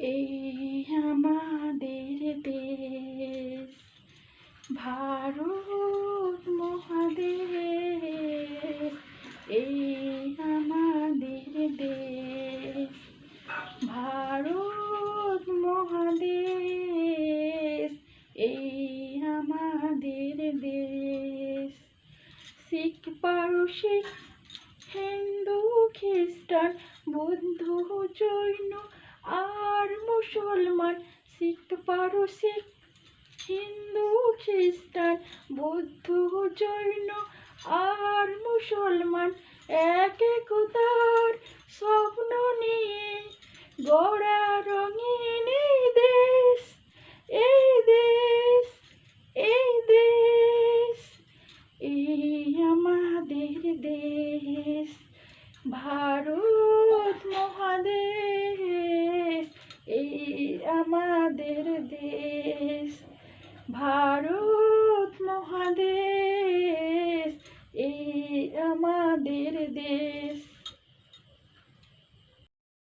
এই আমাদের দেশ ভারত মহাদেশ। এই আমাদের দেশ ভারত মহাদেশ। এই আমাদের দেশ। শিখ পারসি হিন্দু খ্রিস্টান বৌদ্ধ জৈন আর মুসলমান। শিখ পারসি হিন্দু খ্রিস্টান বৌদ্ধ জৈন আর মুসলমান এক একতার স্বপ্ন নিয়ে গড়া রঙিন এই দেশ। এই দেশ, এই দেশ, এই আমাদের দেশ ভারত মহাদেশ। এই আমাদের দেশ ভারত মহাদেশ। এই আমাদের দেশ।